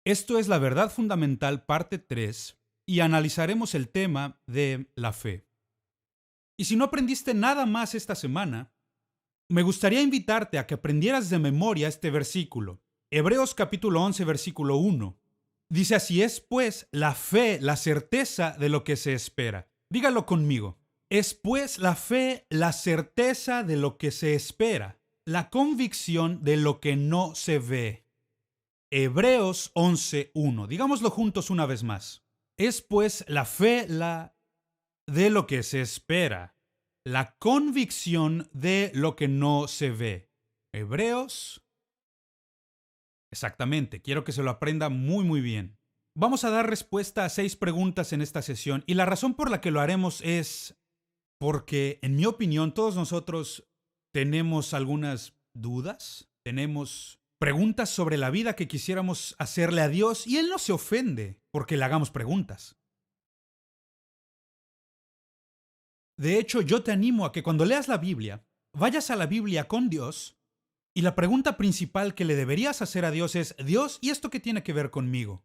Esto es la verdad fundamental, parte 3, y analizaremos el tema de la fe. Y si no aprendiste nada más esta semana, me gustaría invitarte a que aprendieras de memoria este versículo. Hebreos capítulo 11, versículo 1. Dice así: es pues la fe, la certeza de lo que se espera. Dígalo conmigo. Es pues la fe, la certeza de lo que se espera, la convicción de lo que no se ve. Hebreos 11:1. Digámoslo juntos una vez más. Es pues la fe la de lo que se espera, la convicción de lo que no se ve. Hebreos. Exactamente, quiero que se lo aprenda muy bien. Vamos a dar respuesta a 6 preguntas en esta sesión y la razón por la que lo haremos es porque, en mi opinión, todos nosotros tenemos algunas dudas, tenemos preguntas sobre la vida que quisiéramos hacerle a Dios y Él no se ofende porque le hagamos preguntas. De hecho, yo te animo a que cuando leas la Biblia, vayas a la Biblia con Dios y la pregunta principal que le deberías hacer a Dios es: Dios, ¿y esto qué tiene que ver conmigo?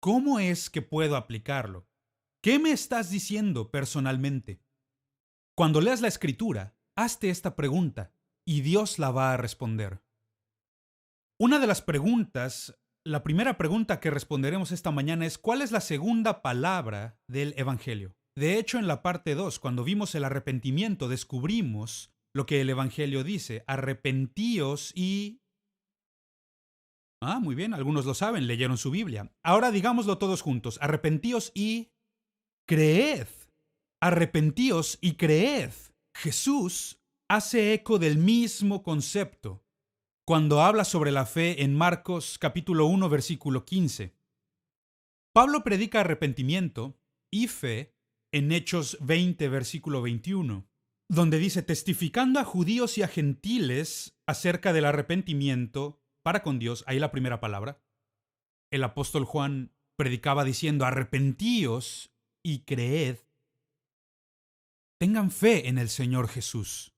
¿Cómo es que puedo aplicarlo? ¿Qué me estás diciendo personalmente? Cuando leas la Escritura, hazte esta pregunta y Dios la va a responder. Una de las preguntas, la primera pregunta que responderemos esta mañana es: ¿cuál es la segunda palabra del Evangelio? De hecho, en la parte 2, cuando vimos el arrepentimiento, descubrimos lo que el Evangelio dice: arrepentíos y... muy bien, algunos lo saben, leyeron su Biblia. Ahora digámoslo todos juntos: arrepentíos y creed. Arrepentíos y creed. Jesús hace eco del mismo concepto cuando habla sobre la fe en Marcos capítulo 1, versículo 15. Pablo predica arrepentimiento y fe en Hechos 20, versículo 21, donde dice: testificando a judíos y a gentiles acerca del arrepentimiento para con Dios. Ahí la primera palabra. El apóstol Juan predicaba diciendo: arrepentíos y creed. Tengan fe en el Señor Jesús.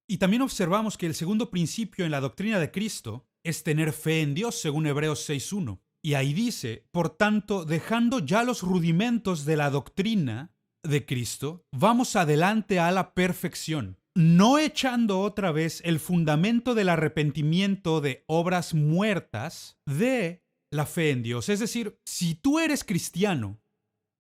Y también observamos que el segundo principio en la doctrina de Cristo es tener fe en Dios, según Hebreos 6:1. Y ahí dice: por tanto, dejando ya los rudimentos de la doctrina de Cristo, vamos adelante a la perfección, no echando otra vez el fundamento del arrepentimiento de obras muertas de la fe en Dios. Es decir, si tú eres cristiano,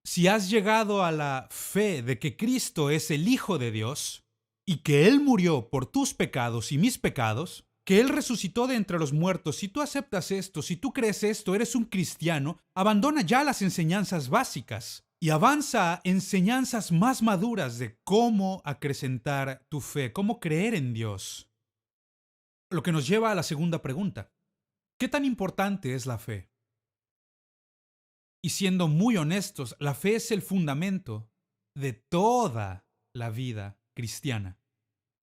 si has llegado a la fe de que Cristo es el Hijo de Dios y que Él murió por tus pecados y mis pecados, que Él resucitó de entre los muertos, si tú aceptas esto, si tú crees esto, eres un cristiano, abandona ya las enseñanzas básicas y avanza a enseñanzas más maduras de cómo acrecentar tu fe, cómo creer en Dios. Lo que nos lleva a la segunda pregunta: ¿qué tan importante es la fe? Y siendo muy honestos, la fe es el fundamento de toda la vida cristiana.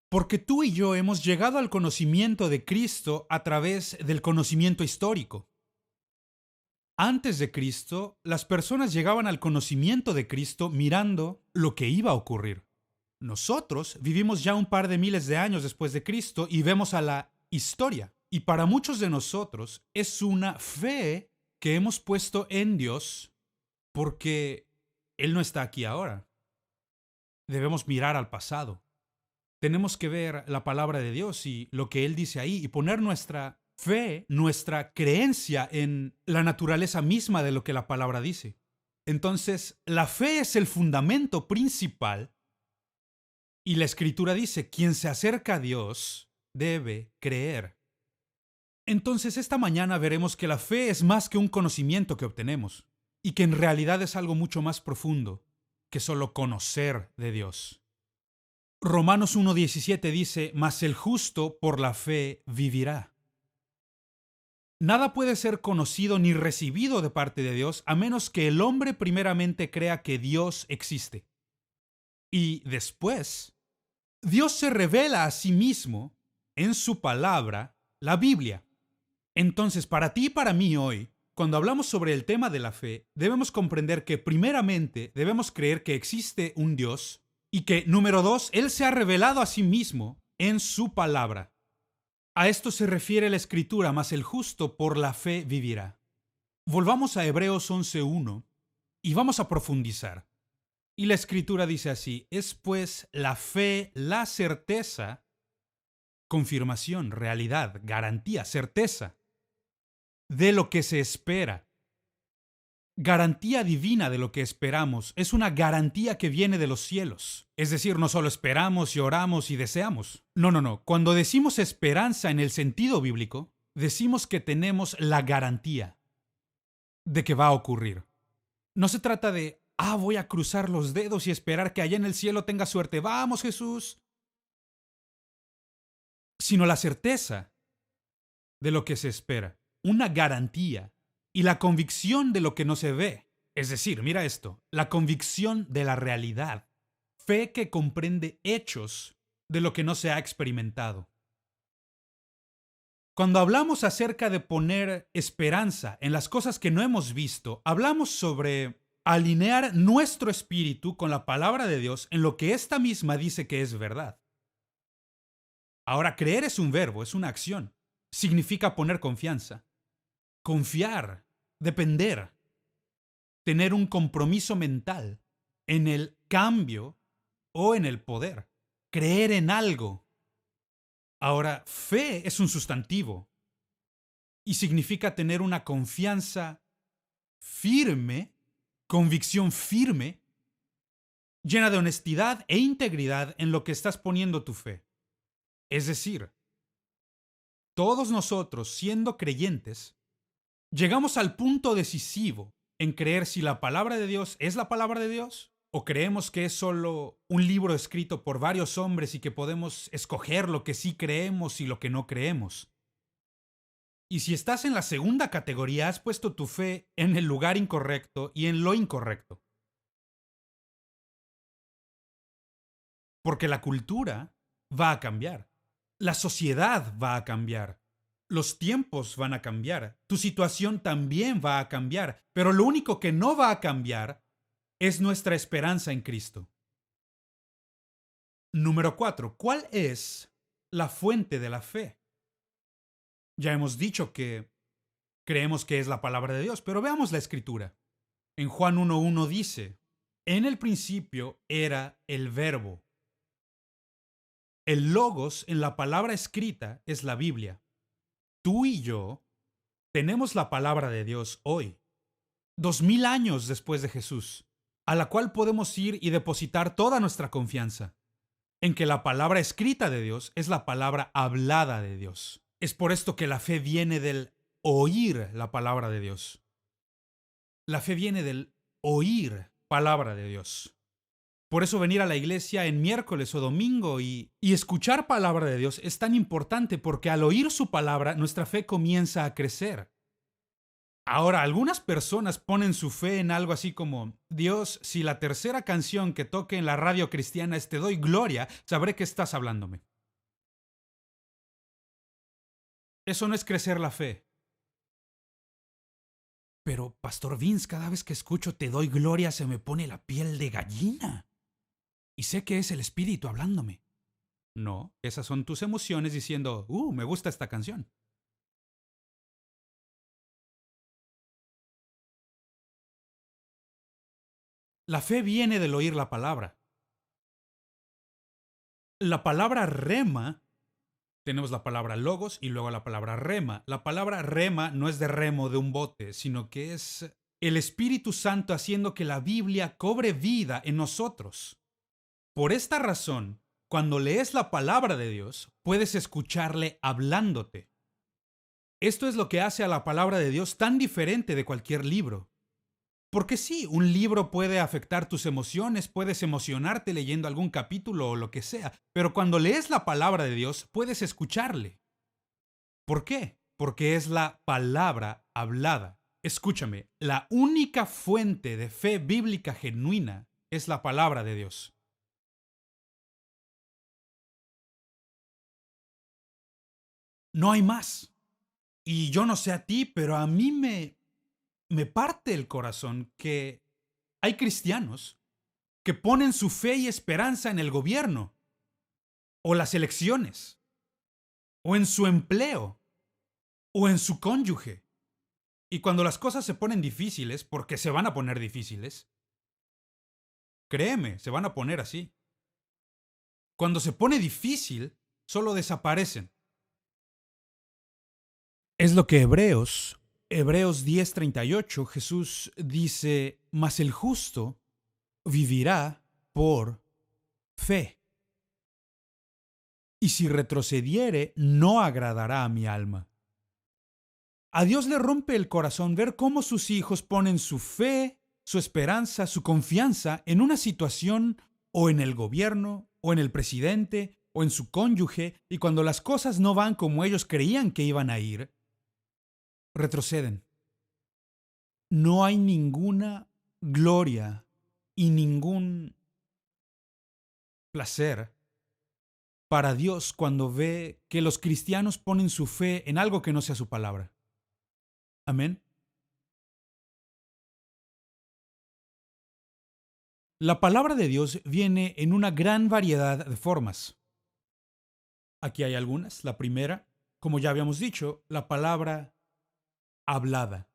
Porque tú y yo hemos llegado al conocimiento de Cristo a través del conocimiento histórico. Antes de Cristo, las personas llegaban al conocimiento de Cristo mirando lo que iba a ocurrir. Nosotros vivimos ya un par de miles de años después de Cristo y vemos a la historia. Y para muchos de nosotros es una fe que hemos puesto en Dios porque Él no está aquí ahora. Debemos mirar al pasado. Tenemos que ver la palabra de Dios y lo que Él dice ahí y poner nuestra fe, nuestra creencia en la naturaleza misma de lo que la palabra dice. Entonces, la fe es el fundamento principal y la Escritura dice: quien se acerca a Dios debe creer. Entonces, esta mañana veremos que la fe es más que un conocimiento que obtenemos y que en realidad es algo mucho más profundo que solo conocer de Dios. Romanos 1:17 dice: mas el justo por la fe vivirá. Nada puede ser conocido ni recibido de parte de Dios a menos que el hombre primeramente crea que Dios existe. Y después, Dios se revela a sí mismo en su palabra, la Biblia. Entonces, para ti y para mí hoy, cuando hablamos sobre el tema de la fe, debemos comprender que primeramente debemos creer que existe un Dios y que, número 2, Él se ha revelado a sí mismo en su palabra. A esto se refiere la Escritura: mas el justo por la fe vivirá. Volvamos a Hebreos 11.1 y vamos a profundizar. Y la escritura dice así: es pues la fe, la certeza, confirmación, realidad, garantía, certeza de lo que se espera. Garantía divina de lo que esperamos. Es una garantía que viene de los cielos. Es decir, no solo esperamos y oramos y deseamos. No, no, no. Cuando decimos esperanza en el sentido bíblico, decimos que tenemos la garantía de que va a ocurrir. No se trata de, voy a cruzar los dedos y esperar que allá en el cielo tenga suerte. Vamos, Jesús. Sino la certeza de lo que se espera. Una garantía y la convicción de lo que no se ve. Es decir, mira esto, la convicción de la realidad. Fe que comprende hechos de lo que no se ha experimentado. Cuando hablamos acerca de poner esperanza en las cosas que no hemos visto, hablamos sobre alinear nuestro espíritu con la palabra de Dios en lo que ésta misma dice que es verdad. Ahora, creer es un verbo, es una acción. Significa poner confianza. Confiar, depender, tener un compromiso mental en el cambio o en el poder. Creer en algo. Ahora, fe es un sustantivo y significa tener una confianza firme, convicción firme, llena de honestidad e integridad en lo que estás poniendo tu fe. Es decir, todos nosotros, siendo creyentes, llegamos al punto decisivo en creer si la palabra de Dios es la palabra de Dios o creemos que es solo un libro escrito por varios hombres y que podemos escoger lo que sí creemos y lo que no creemos. Y si estás en la segunda categoría, has puesto tu fe en el lugar incorrecto y en lo incorrecto. Porque la cultura va a cambiar. La sociedad va a cambiar. Los tiempos van a cambiar. Tu situación también va a cambiar. Pero lo único que no va a cambiar es nuestra esperanza en Cristo. Número 4. ¿Cuál es la fuente de la fe? Ya hemos dicho que creemos que es la palabra de Dios, pero veamos la escritura. En Juan 1.1 dice: en el principio era el verbo. El logos en la palabra escrita es la Biblia. Tú y yo tenemos la palabra de Dios hoy, 2000 años después de Jesús, a la cual podemos ir y depositar toda nuestra confianza, en que la palabra escrita de Dios es la palabra hablada de Dios. Es por esto que la fe viene del oír la palabra de Dios. La fe viene del oír palabra de Dios. Por eso venir a la iglesia en miércoles o domingo y escuchar palabra de Dios es tan importante, porque al oír su palabra nuestra fe comienza a crecer. Ahora, algunas personas ponen su fe en algo así como: Dios, si la tercera canción que toque en la radio cristiana es Te doy gloria, sabré que estás hablándome. Eso no es crecer la fe. Pero, Pastor Vince, cada vez que escucho Te doy gloria se me pone la piel de gallina. Y sé que es el Espíritu hablándome. No, esas son tus emociones diciendo: me gusta esta canción. La fe viene del oír la palabra. La palabra rema, tenemos la palabra logos y luego la palabra rema. La palabra rema no es de remo de un bote, sino que es el Espíritu Santo haciendo que la Biblia cobre vida en nosotros. Por esta razón, cuando lees la palabra de Dios, puedes escucharle hablándote. Esto es lo que hace a la palabra de Dios tan diferente de cualquier libro. Porque sí, un libro puede afectar tus emociones, puedes emocionarte leyendo algún capítulo o lo que sea, pero cuando lees la palabra de Dios, puedes escucharle. ¿Por qué? Porque es la palabra hablada. Escúchame, la única fuente de fe bíblica genuina es la palabra de Dios. No hay más. Y yo no sé a ti, pero a mí me parte el corazón que hay cristianos que ponen su fe y esperanza en el gobierno, o las elecciones, o en su empleo, o en su cónyuge. Y cuando las cosas se ponen difíciles, porque se van a poner difíciles, créeme, se van a poner así. Cuando se pone difícil, solo desaparecen. Es lo que Hebreos 10:38, Jesús dice, mas el justo vivirá por fe. Y si retrocediere, no agradará a mi alma. A Dios le rompe el corazón ver cómo sus hijos ponen su fe, su esperanza, su confianza en una situación o en el gobierno, o en el presidente, o en su cónyuge, y cuando las cosas no van como ellos creían que iban a ir, retroceden. No hay ninguna gloria y ningún placer para Dios cuando ve que los cristianos ponen su fe en algo que no sea su palabra. Amén. La palabra de Dios viene en una gran variedad de formas. Aquí hay algunas. La primera, como ya habíamos dicho, la palabra hablada.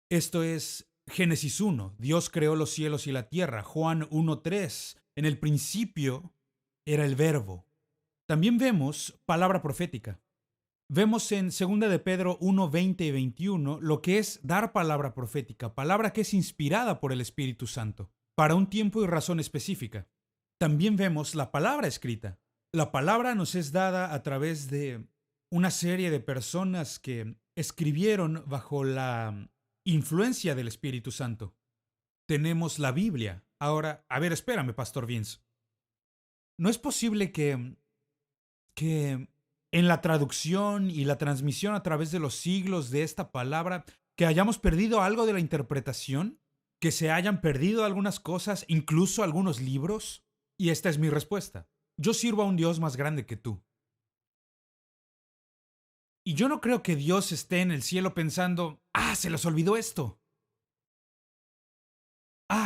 Esto es Génesis 1. Dios creó los cielos y la tierra. Juan 1:3. En el principio era el verbo. También vemos palabra profética. Vemos en 2 de Pedro 1:20 y 21 lo que es dar palabra profética, palabra que es inspirada por el Espíritu Santo, para un tiempo y razón específica. También vemos la palabra escrita. La palabra nos es dada a través de una serie de personas que escribieron bajo la influencia del Espíritu Santo. Tenemos la Biblia. Ahora, a ver, espérame, Pastor Vince. ¿No es posible que en la traducción y la transmisión a través de los siglos de esta palabra, que hayamos perdido algo de la interpretación? ¿Que se hayan perdido algunas cosas, incluso algunos libros? Y esta es mi respuesta. Yo sirvo a un Dios más grande que tú. Y yo no creo que Dios esté en el cielo pensando, se les olvidó esto.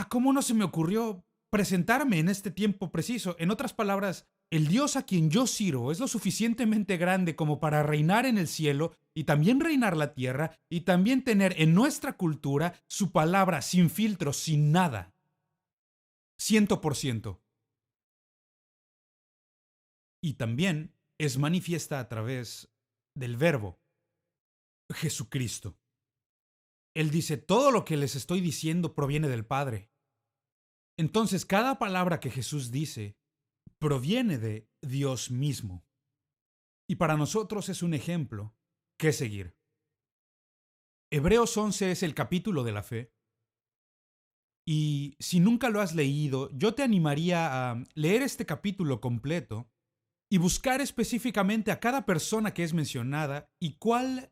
¿Cómo no se me ocurrió presentarme en este tiempo preciso? En otras palabras, el Dios a quien yo sirvo es lo suficientemente grande como para reinar en el cielo y también reinar la tierra y también tener en nuestra cultura su palabra sin filtros, sin nada. 100%. Y también es manifiesta a través del Verbo, Jesucristo. Él dice, todo lo que les estoy diciendo proviene del Padre. Entonces, cada palabra que Jesús dice proviene de Dios mismo. Y para nosotros es un ejemplo que seguir. Hebreos 11 es el capítulo de la fe. Y si nunca lo has leído, yo te animaría a leer este capítulo completo y buscar específicamente a cada persona que es mencionada y cuál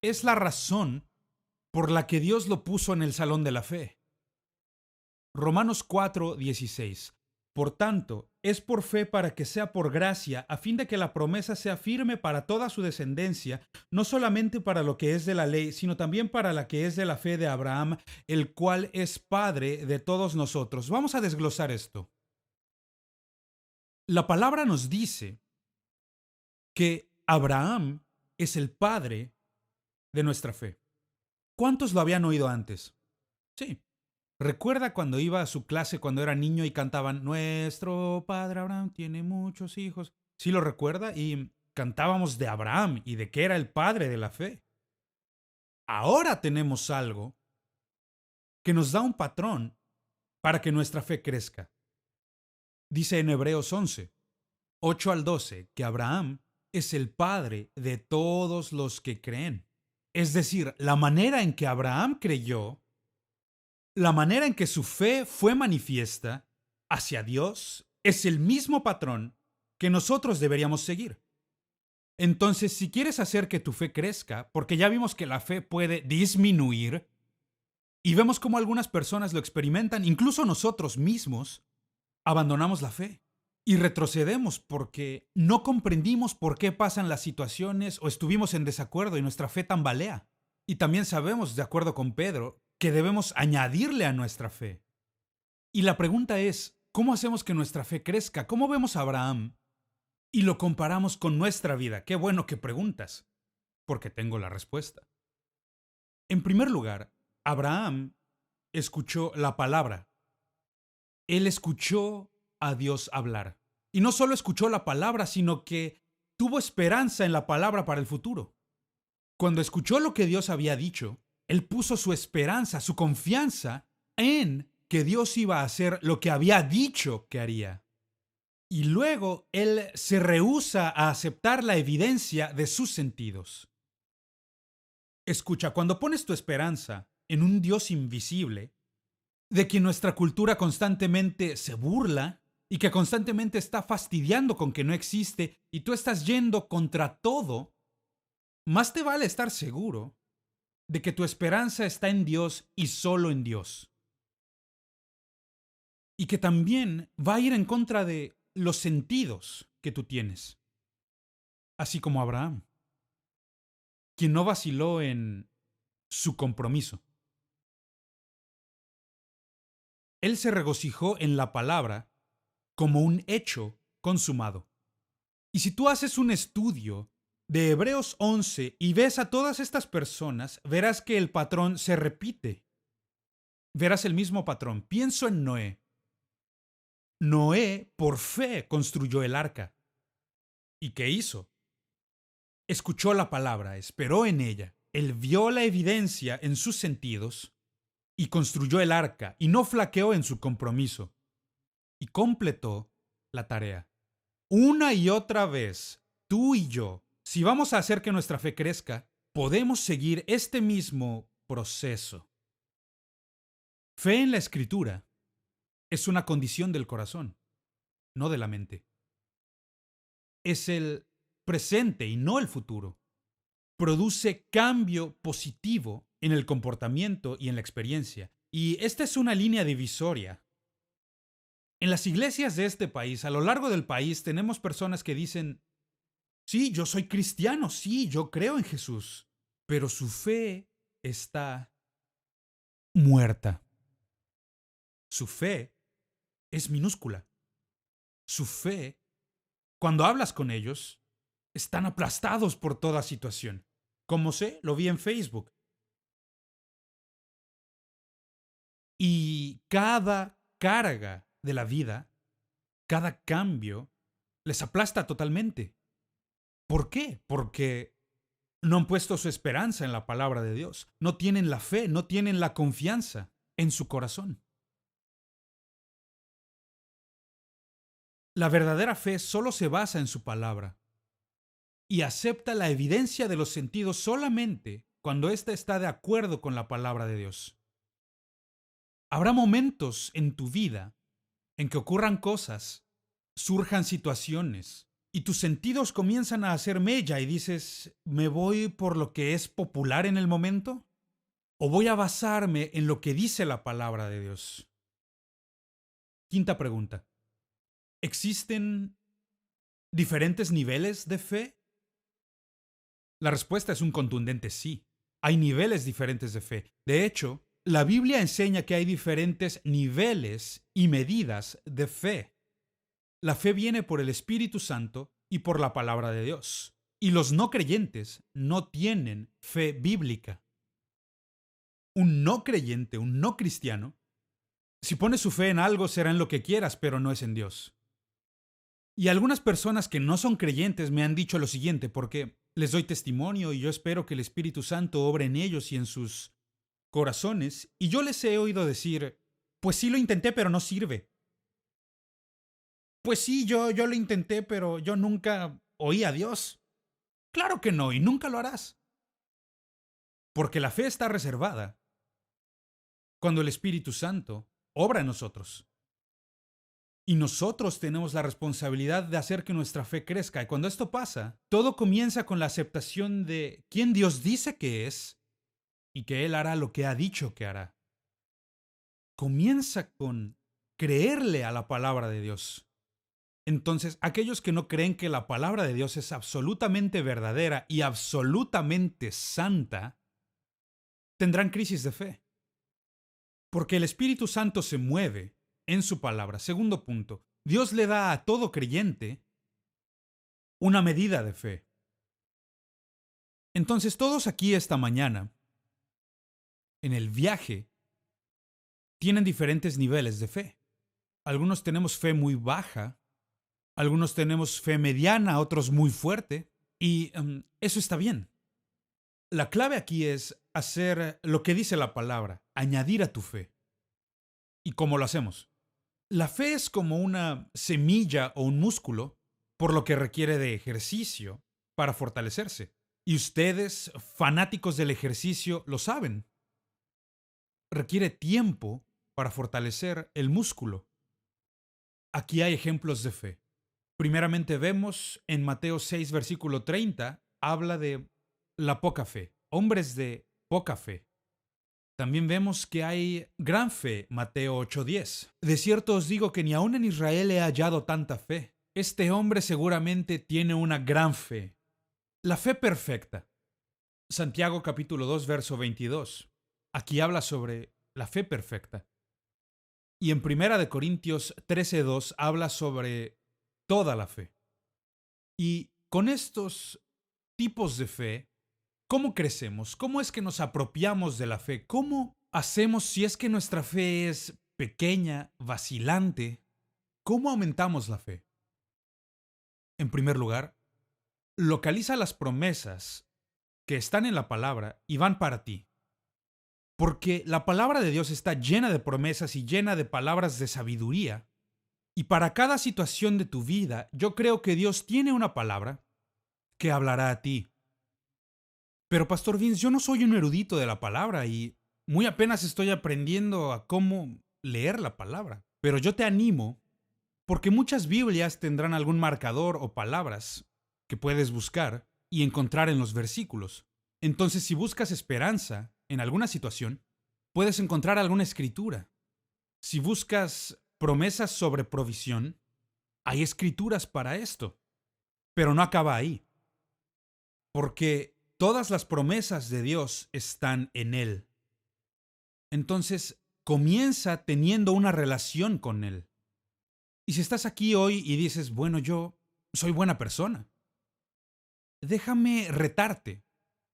es la razón por la que Dios lo puso en el salón de la fe. Romanos 4:16. Por tanto, es por fe para que sea por gracia, a fin de que la promesa sea firme para toda su descendencia, no solamente para lo que es de la ley, sino también para la que es de la fe de Abraham, el cual es Padre de todos nosotros. Vamos a desglosar esto. La palabra nos dice que Abraham es el padre de nuestra fe. ¿Cuántos lo habían oído antes? Sí. ¿Recuerda cuando iba a su clase cuando era niño y cantaban Nuestro padre Abraham tiene muchos hijos? ¿Sí lo recuerda? Y cantábamos de Abraham y de que era el padre de la fe. Ahora tenemos algo que nos da un patrón para que nuestra fe crezca. Dice en Hebreos 11, 8 al 12, que Abraham es el padre de todos los que creen. Es decir, la manera en que Abraham creyó, la manera en que su fe fue manifiesta hacia Dios, es el mismo patrón que nosotros deberíamos seguir. Entonces, si quieres hacer que tu fe crezca, porque ya vimos que la fe puede disminuir, y vemos cómo algunas personas lo experimentan, incluso nosotros mismos, abandonamos la fe y retrocedemos porque no comprendimos por qué pasan las situaciones o estuvimos en desacuerdo y nuestra fe tambalea. Y también sabemos, de acuerdo con Pedro, que debemos añadirle a nuestra fe. Y la pregunta es, ¿cómo hacemos que nuestra fe crezca? ¿Cómo vemos a Abraham y lo comparamos con nuestra vida? Qué bueno que preguntas, porque tengo la respuesta. En primer lugar, Abraham escuchó la palabra. Él escuchó a Dios hablar. Y no solo escuchó la palabra, sino que tuvo esperanza en la palabra para el futuro. Cuando escuchó lo que Dios había dicho, él puso su esperanza, su confianza en que Dios iba a hacer lo que había dicho que haría. Y luego él se rehúsa a aceptar la evidencia de sus sentidos. Escucha, cuando pones tu esperanza en un Dios invisible, de quien nuestra cultura constantemente se burla y que constantemente está fastidiando con que no existe y tú estás yendo contra todo, más te vale estar seguro de que tu esperanza está en Dios y solo en Dios. Y que también va a ir en contra de los sentidos que tú tienes, así como Abraham, quien no vaciló en su compromiso. Él se regocijó en la palabra como un hecho consumado. Y si tú haces un estudio de Hebreos 11 y ves a todas estas personas, verás que el patrón se repite. Verás el mismo patrón. Pienso en Noé. Noé, por fe, construyó el arca. ¿Y qué hizo? Escuchó la palabra, esperó en ella. Él vio la evidencia en sus sentidos y construyó el arca y no flaqueó en su compromiso. Y completó la tarea. Una y otra vez, tú y yo, si vamos a hacer que nuestra fe crezca, podemos seguir este mismo proceso. Fe en la Escritura es una condición del corazón, no de la mente. Es el presente y no el futuro. Produce cambio positivo en el comportamiento y en la experiencia. Y esta es una línea divisoria. En las iglesias de este país, a lo largo del país, tenemos personas que dicen, sí, yo soy cristiano, sí, yo creo en Jesús, pero su fe está muerta. Su fe es minúscula. Su fe, cuando hablas con ellos, están aplastados por toda situación. Como sé, lo vi en Facebook. Y cada carga de la vida, cada cambio, les aplasta totalmente. ¿Por qué? Porque no han puesto su esperanza en la palabra de Dios. No tienen la fe, no tienen la confianza en su corazón. La verdadera fe solo se basa en su palabra y acepta la evidencia de los sentidos solamente cuando ésta está de acuerdo con la palabra de Dios. Habrá momentos en tu vida en que ocurran cosas, surjan situaciones y tus sentidos comienzan a hacer mella y dices, ¿me voy por lo que es popular en el momento? ¿O voy a basarme en lo que dice la palabra de Dios? Quinta pregunta. ¿Existen diferentes niveles de fe? La respuesta es un contundente sí. Hay niveles diferentes de fe. De hecho, la Biblia enseña que hay diferentes niveles y medidas de fe. La fe viene por el Espíritu Santo y por la palabra de Dios. Y los no creyentes no tienen fe bíblica. Un no creyente, un no cristiano, si pone su fe en algo será en lo que quieras, pero no es en Dios. Y algunas personas que no son creyentes me han dicho lo siguiente, porque les doy testimonio y yo espero que el Espíritu Santo obre en ellos y en sus corazones, y yo les he oído decir, pues sí lo intenté, pero no sirve. Pues sí, yo lo intenté, pero yo nunca oí a Dios. Claro que no, y nunca lo harás. Porque la fe está reservada cuando el Espíritu Santo obra en nosotros. Y nosotros tenemos la responsabilidad de hacer que nuestra fe crezca. Y cuando esto pasa, todo comienza con la aceptación de quién Dios dice que es y que Él hará lo que ha dicho que hará. Comienza con creerle a la palabra de Dios. Entonces, aquellos que no creen que la palabra de Dios es absolutamente verdadera y absolutamente santa, tendrán crisis de fe. Porque el Espíritu Santo se mueve en su palabra. Segundo punto, Dios le da a todo creyente una medida de fe. Entonces, todos aquí esta mañana en el viaje tienen diferentes niveles de fe. Algunos tenemos fe muy baja, algunos tenemos fe mediana, otros muy fuerte, y eso está bien. La clave aquí es hacer lo que dice la palabra, añadir a tu fe. ¿Y cómo lo hacemos? La fe es como una semilla o un músculo, por lo que requiere de ejercicio para fortalecerse. Y ustedes, fanáticos del ejercicio, lo saben. Requiere tiempo para fortalecer el músculo. Aquí hay ejemplos de fe. Primeramente vemos en Mateo 6, versículo 30, habla de la poca fe, hombres de poca fe. También vemos que hay gran fe, Mateo 8:10. De cierto os digo que ni aun en Israel he hallado tanta fe. Este hombre seguramente tiene una gran fe. La fe perfecta. Santiago capítulo 2, verso 22. Aquí habla sobre la fe perfecta. Y en Primera de Corintios 13:2 habla sobre toda la fe. Y con estos tipos de fe, ¿cómo crecemos? ¿Cómo es que nos apropiamos de la fe? ¿Cómo hacemos si es que nuestra fe es pequeña, vacilante? ¿Cómo aumentamos la fe? En primer lugar, localiza las promesas que están en la palabra y van para ti. Porque la palabra de Dios está llena de promesas y llena de palabras de sabiduría. Y para cada situación de tu vida, yo creo que Dios tiene una palabra que hablará a ti. Pero Pastor Vince, yo no soy un erudito de la palabra y muy apenas estoy aprendiendo a cómo leer la palabra. Pero yo te animo, porque muchas Biblias tendrán algún marcador o palabras que puedes buscar y encontrar en los versículos. Entonces, si buscas esperanza en alguna situación, puedes encontrar alguna escritura. Si buscas promesas sobre provisión, hay escrituras para esto. Pero no acaba ahí. Porque todas las promesas de Dios están en Él. Entonces, comienza teniendo una relación con Él. Y si estás aquí hoy y dices, bueno, yo soy buena persona, déjame retarte.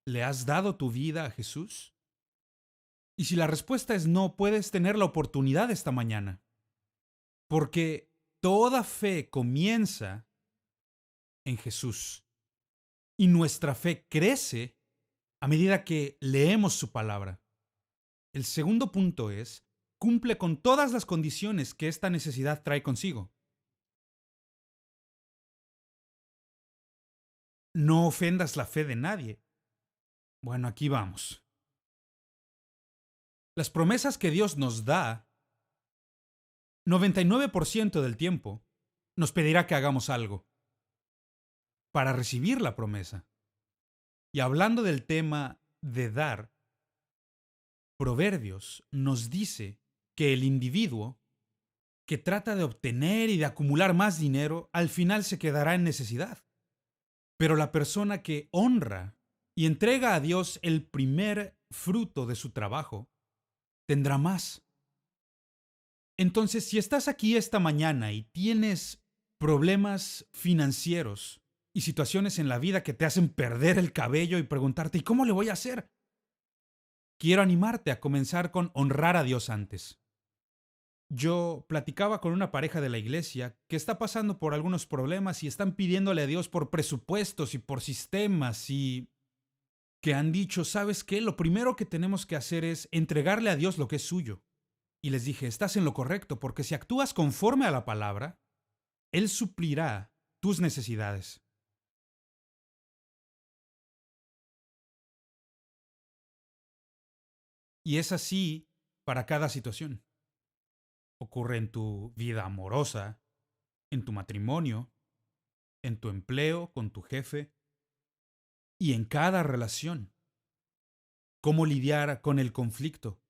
¿Le has dado tu vida a Jesús? Y si la respuesta es no, puedes tener la oportunidad esta mañana. Porque toda fe comienza en Jesús. Y nuestra fe crece a medida que leemos su palabra. El segundo punto es, cumple con todas las condiciones que esta necesidad trae consigo. No ofendas la fe de nadie. Bueno, aquí vamos. Las promesas que Dios nos da, 99% del tiempo, nos pedirá que hagamos algo para recibir la promesa. Y hablando del tema de dar, Proverbios nos dice que el individuo que trata de obtener y de acumular más dinero, al final se quedará en necesidad. Pero la persona que honra y entrega a Dios el primer fruto de su trabajo, tendrá más. Entonces, si estás aquí esta mañana y tienes problemas financieros y situaciones en la vida que te hacen perder el cabello y preguntarte, ¿y cómo le voy a hacer? Quiero animarte a comenzar con honrar a Dios antes. Yo platicaba con una pareja de la iglesia que está pasando por algunos problemas y están pidiéndole a Dios por presupuestos y por sistemas y que han dicho, ¿sabes qué? Lo primero que tenemos que hacer es entregarle a Dios lo que es suyo. Y les dije, estás en lo correcto, porque si actúas conforme a la palabra, Él suplirá tus necesidades. Y es así para cada situación. Ocurre en tu vida amorosa, en tu matrimonio, en tu empleo, con tu jefe y en cada relación. ¿Cómo lidiar con el conflicto?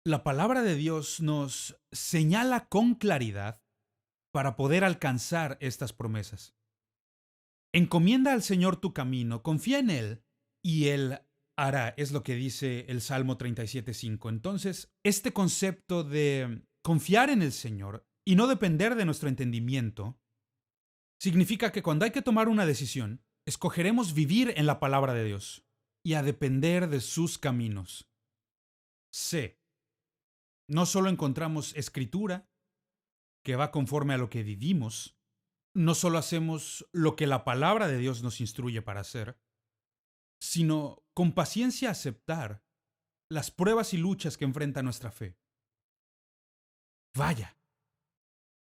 La palabra de Dios nos señala con claridad para poder alcanzar estas promesas. Encomienda al Señor tu camino, confía en Él y Él hará, es lo que dice el Salmo 37:5. Entonces, este concepto de confiar en el Señor y no depender de nuestro entendimiento, significa que cuando hay que tomar una decisión, escogeremos vivir en la palabra de Dios y a depender de sus caminos. C. No solo encontramos escritura que va conforme a lo que vivimos, no solo hacemos lo que la palabra de Dios nos instruye para hacer, sino con paciencia aceptar las pruebas y luchas que enfrenta nuestra fe. Vaya.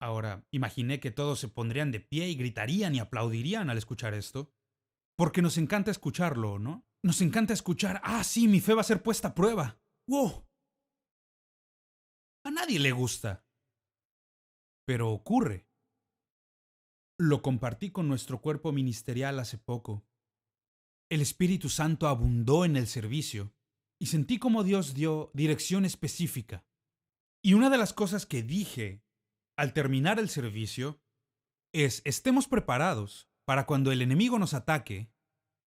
Ahora, imaginé que todos se pondrían de pie y gritarían y aplaudirían al escuchar esto, porque nos encanta escucharlo, ¿no? Nos encanta escuchar, ah, sí, mi fe va a ser puesta a prueba. ¡Wow! A nadie le gusta, pero ocurre. Lo compartí con nuestro cuerpo ministerial hace poco. El Espíritu Santo abundó en el servicio y sentí como Dios dio dirección específica. Y una de las cosas que dije al terminar el servicio es: estemos preparados para cuando el enemigo nos ataque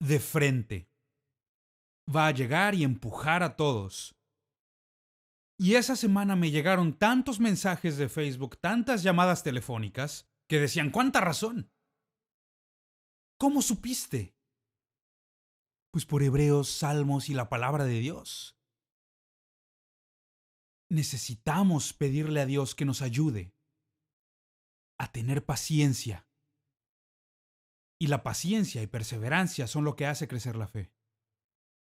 de frente. Va a llegar y empujar a todos. Y esa semana me llegaron tantos mensajes de Facebook, tantas llamadas telefónicas, que decían: ¿cuánta razón? ¿Cómo supiste? Pues por Hebreos, Salmos y la palabra de Dios. Necesitamos pedirle a Dios que nos ayude a tener paciencia. Y la paciencia y perseverancia son lo que hace crecer la fe.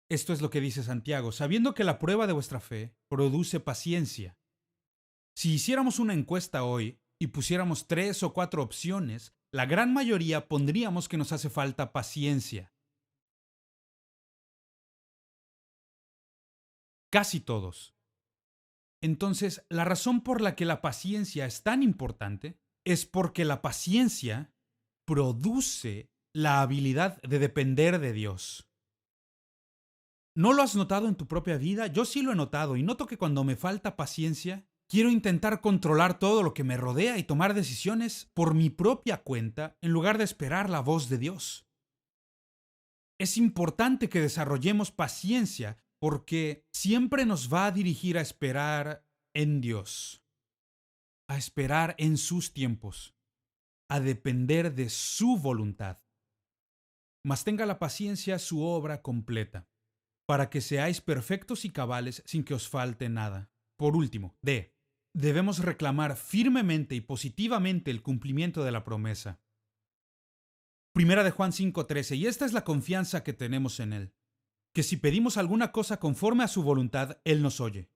Esto es lo que dice Santiago: sabiendo que la prueba de vuestra fe produce paciencia. Si hiciéramos una encuesta hoy y pusiéramos 3 o 4 opciones, la gran mayoría pondríamos que nos hace falta paciencia. Casi todos. Entonces, la razón por la que la paciencia es tan importante es porque la paciencia produce la habilidad de depender de Dios. ¿No lo has notado en tu propia vida? Yo sí lo he notado, y noto que cuando me falta paciencia, quiero intentar controlar todo lo que me rodea y tomar decisiones por mi propia cuenta en lugar de esperar la voz de Dios. Es importante que desarrollemos paciencia porque siempre nos va a dirigir a esperar en Dios, a esperar en sus tiempos, a depender de su voluntad. Mas tenga la paciencia su obra completa, para que seáis perfectos y cabales sin que os falte nada. Por último, D. Debemos reclamar firmemente y positivamente el cumplimiento de la promesa. Primera de Juan 5:13, y esta es la confianza que tenemos en Él, que si pedimos alguna cosa conforme a su voluntad, Él nos oye.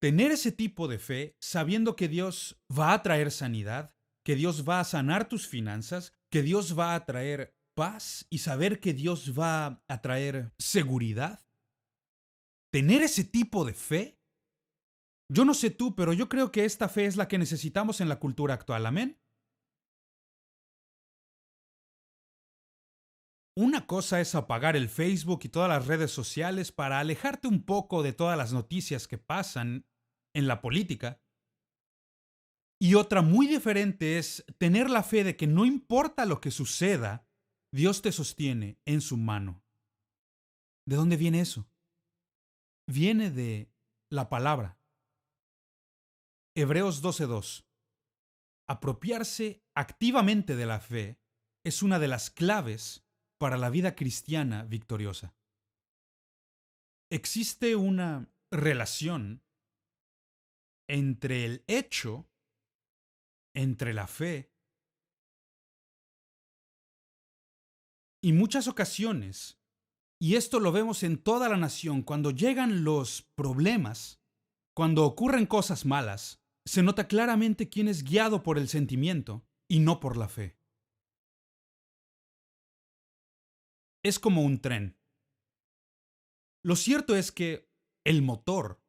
Tener ese tipo de fe, sabiendo que Dios va a traer sanidad, que Dios va a sanar tus finanzas, que Dios va a traer paz y saber que Dios va a traer seguridad. Tener ese tipo de fe, yo no sé tú, pero yo creo que esta fe es la que necesitamos en la cultura actual. Amén. Una cosa es apagar el Facebook y todas las redes sociales para alejarte un poco de todas las noticias que pasan en la política. Y otra muy diferente es tener la fe de que no importa lo que suceda, Dios te sostiene en su mano. ¿De dónde viene eso? Viene de la palabra. Hebreos 12:2. Apropiarse activamente de la fe es una de las claves para la vida cristiana victoriosa. Existe una relación entre el hecho, entre la fe, y muchas ocasiones, y esto lo vemos en toda la nación, cuando llegan los problemas, cuando ocurren cosas malas, se nota claramente quién es guiado por el sentimiento y no por la fe. Es como un tren. Lo cierto es que el motor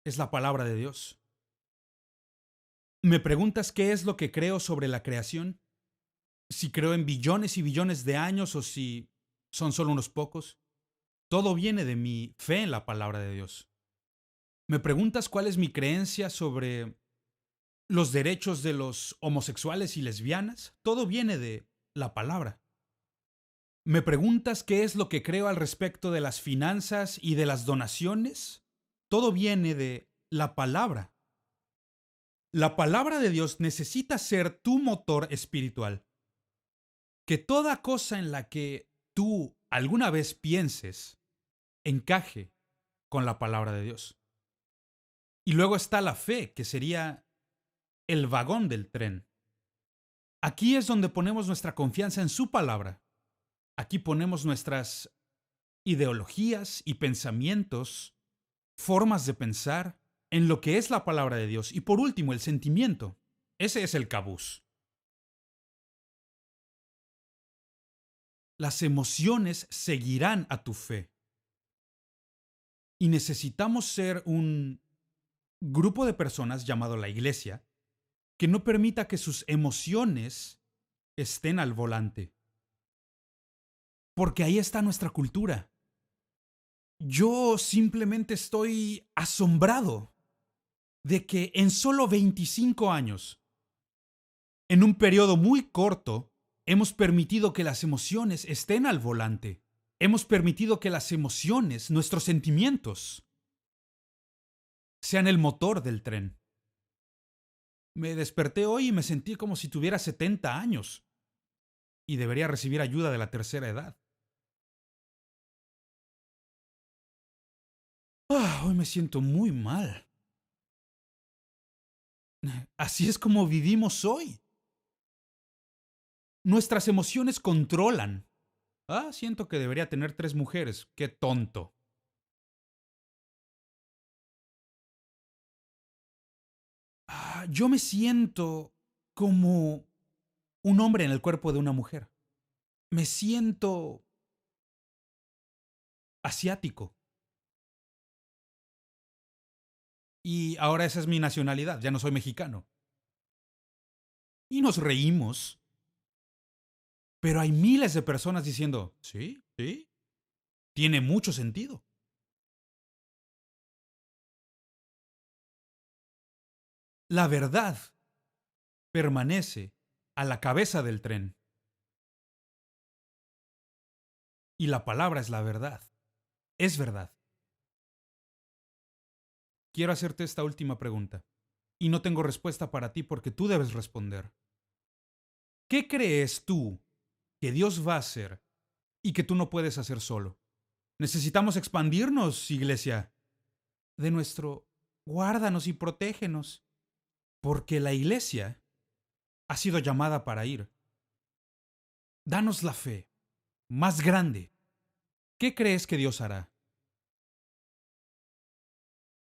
es la palabra de Dios. ¿Me preguntas qué es lo que creo sobre la creación? Si creo en billones y billones de años o si son solo unos pocos. Todo viene de mi fe en la palabra de Dios. ¿Me preguntas cuál es mi creencia sobre los derechos de los homosexuales y lesbianas? Todo viene de la palabra. ¿Me preguntas qué es lo que creo al respecto de las finanzas y de las donaciones? Todo viene de la palabra. La palabra de Dios necesita ser tu motor espiritual. Que toda cosa en la que tú alguna vez pienses encaje con la palabra de Dios. Y luego está la fe, que sería el vagón del tren. Aquí es donde ponemos nuestra confianza en su palabra. Aquí ponemos nuestras ideologías y pensamientos, formas de pensar, en lo que es la palabra de Dios. Y por último, el sentimiento. Ese es el cabús. Las emociones seguirán a tu fe. Y necesitamos ser un grupo de personas llamado la iglesia que no permita que sus emociones estén al volante. Porque ahí está nuestra cultura. Yo simplemente estoy asombrado de que en solo 25 años, en un periodo muy corto, hemos permitido que las emociones estén al volante. Hemos permitido que las emociones, nuestros sentimientos, sean el motor del tren. Me desperté hoy y me sentí como si tuviera 70 años y debería recibir ayuda de la tercera edad. Hoy me siento muy mal. Así es como vivimos hoy. Nuestras emociones controlan. Siento que debería tener 3 mujeres. Qué tonto. Yo me siento como un hombre en el cuerpo de una mujer. Me siento asiático. Y ahora esa es mi nacionalidad, ya no soy mexicano. Y nos reímos. Pero hay miles de personas diciendo, sí, sí, tiene mucho sentido. La verdad permanece a la cabeza del tren. Y la palabra es la verdad. Es verdad. Quiero hacerte esta última pregunta. Y no tengo respuesta para ti porque tú debes responder. ¿Qué crees tú que Dios va a hacer y que tú no puedes hacer solo? Necesitamos expandirnos, iglesia, de nuestro guárdanos y protégenos, porque la iglesia ha sido llamada para ir. Danos la fe más grande. ¿Qué crees que Dios hará?